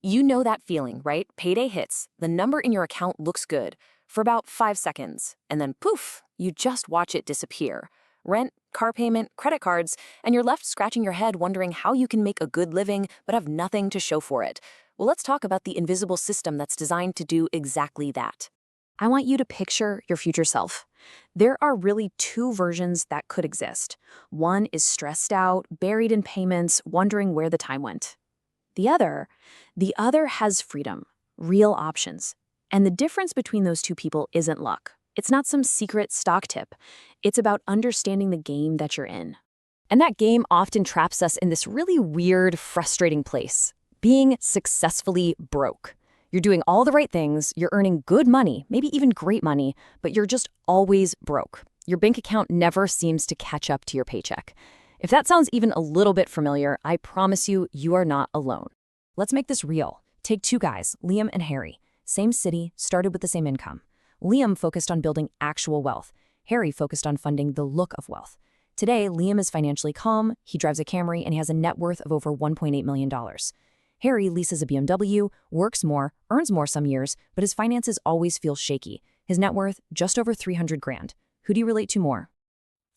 You know that feeling, right? Payday hits, the number in your account looks good for about 5 seconds, and then poof, you just watch it disappear. Rent, car payment, credit cards, and you're left scratching your head wondering how you can make a good living but have nothing to show for it. Well, let's talk about the invisible system that's designed to do exactly that. I want you to picture your future self. There are really two versions that could exist. One is stressed out, buried in payments, wondering where the time went. The other has freedom, real options. And the difference between those two people isn't luck. It's not some secret stock tip. It's about understanding the game that you're in. And that game often traps us in this really weird, frustrating place, being successfully broke. You're doing all the right things, you're earning good money, maybe even great money, but you're just always broke. Your bank account never seems to catch up to your paycheck. If that sounds even a little bit familiar, I promise you, you are not alone. Let's make this real. Take two guys, Liam and Harry. Same city, started with the same income. Liam focused on building actual wealth. Harry focused on funding the look of wealth. Today, Liam is financially calm, he drives a Camry, and he has a net worth of over $1.8 million. Harry leases a BMW, works more, earns more some years, but his finances always feel shaky. His net worth, just over 300 grand. Who do you relate to more?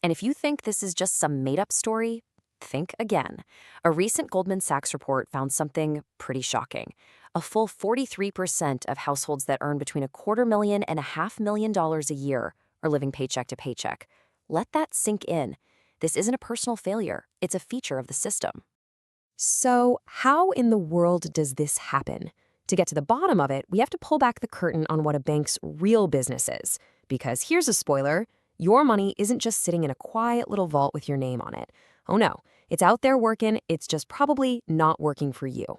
And if you think this is just some made-up story, think again. A recent Goldman Sachs report found something pretty shocking. A full 43% of households that earn between $250,000 and $500,000 a year are living paycheck to paycheck. Let that sink in. This isn't a personal failure. It's a feature of the system. So how in the world does this happen? To get to the bottom of it, we have to pull back the curtain on what a bank's real business is. Because here's a spoiler, your money isn't just sitting in a quiet little vault with your name on it. Oh no, it's out there working, it's just probably not working for you.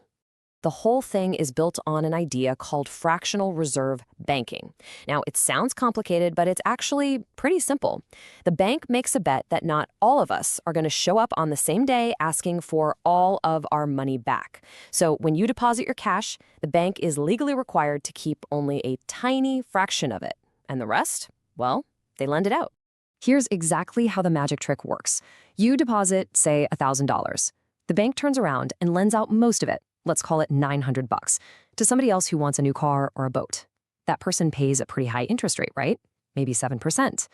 The whole thing is built on an idea called fractional reserve banking. Now, it sounds complicated, but it's actually pretty simple. The bank makes a bet that not all of us are going to show up on the same day asking for all of our money back. So when you deposit your cash, the bank is legally required to keep only a tiny fraction of it. And the rest, well, they lend it out. Here's exactly how the magic trick works. You deposit, say, $1,000. The bank turns around and lends out most of it. Let's call it $900 to somebody else who wants a new car or a boat. That person pays a pretty high interest rate, right? Maybe 7%.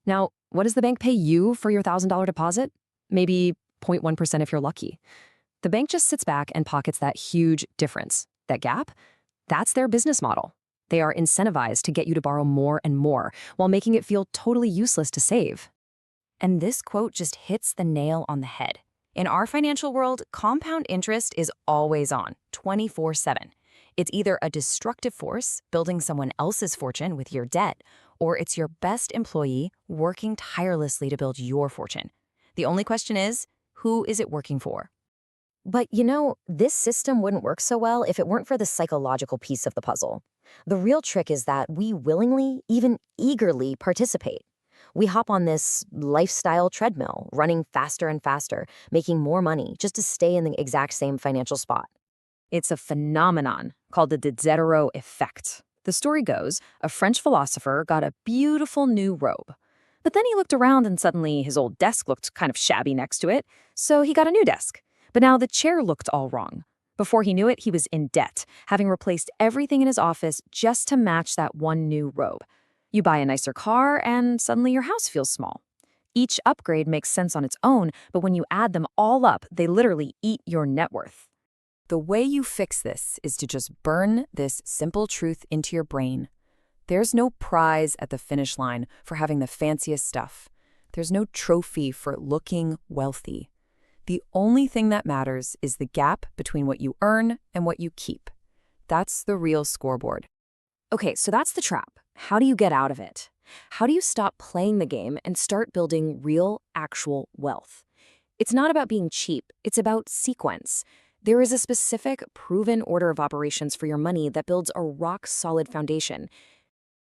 Now, what does the bank pay you for your $1,000 deposit? Maybe 0.1% if you're lucky. The bank just sits back and pockets that huge difference. That gap? That's their business model. They are incentivized to get you to borrow more and more while making it feel totally useless to save. And this quote just hits the nail on the head. In our financial world, compound interest is always on, 24/7. It's either a destructive force, building someone else's fortune with your debt, or it's your best employee working tirelessly to build your fortune. The only question is, who is it working for? But this system wouldn't work so well if it weren't for the psychological piece of the puzzle. The real trick is that we willingly, even eagerly participate. We hop on this lifestyle treadmill, running faster and faster, making more money just to stay in the exact same financial spot. It's a phenomenon called the Diderot Effect. The story goes, a French philosopher got a beautiful new robe. But then he looked around and suddenly his old desk looked kind of shabby next to it, so he got a new desk. But now the chair looked all wrong. Before he knew it, he was in debt, having replaced everything in his office just to match that one new robe. You buy a nicer car, and suddenly your house feels small. Each upgrade makes sense on its own, but when you add them all up, they literally eat your net worth. The way you fix this is to just burn this simple truth into your brain. There's no prize at the finish line for having the fanciest stuff. There's no trophy for looking wealthy. The only thing that matters is the gap between what you earn and what you keep. That's the real scoreboard. Okay, so that's the trap. How do you get out of it? How do you stop playing the game and start building real, actual wealth? It's not about being cheap. It's about sequence. There is a specific, proven order of operations for your money that builds a rock-solid foundation.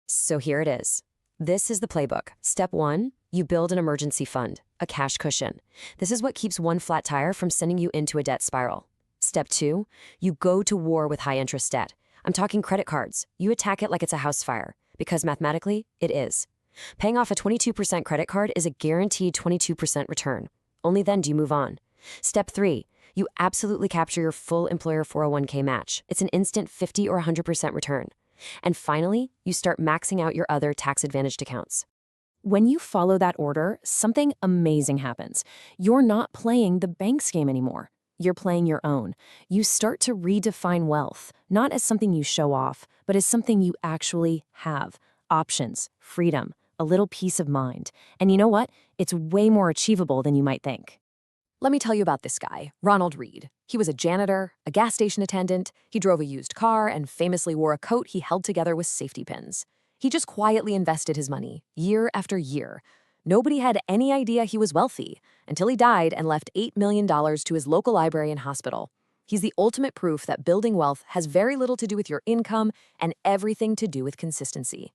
So here it is. This is the playbook. Step 1, you build an emergency fund, a cash cushion. This is what keeps one flat tire from sending you into a debt spiral. Step 2, you go to war with high-interest debt. I'm talking credit cards. You attack it like it's a house fire, because mathematically, it is. Paying off a 22% credit card is a guaranteed 22% return. Only then do you move on. Step 3, You absolutely capture your full employer 401k match. It's an instant 50 or 100% return. And finally, you start maxing out your other tax-advantaged accounts. When you follow that order, something amazing happens. You're not playing the bank's game anymore. You're playing your own. You start to redefine wealth, not as something you show off, but as something you actually have. Options, freedom, a little peace of mind. And you know what? It's way more achievable than you might think. Let me tell you about this guy, Ronald Reed. He was a janitor, a gas station attendant, he drove a used car, and famously wore a coat he held together with safety pins. He just quietly invested his money, year after year. Nobody had any idea he was wealthy, until he died and left $8 million to his local library and hospital. He's the ultimate proof that building wealth has very little to do with your income and everything to do with consistency.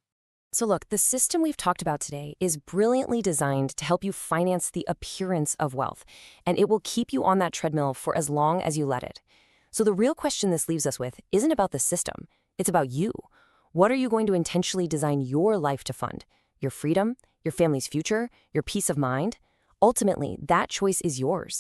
So look, the system we've talked about today is brilliantly designed to help you finance the appearance of wealth, and it will keep you on that treadmill for as long as you let it. So the real question this leaves us with isn't about the system, it's about you. What are you going to intentionally design your life to fund? Your freedom, your family's future, your peace of mind? Ultimately, that choice is yours.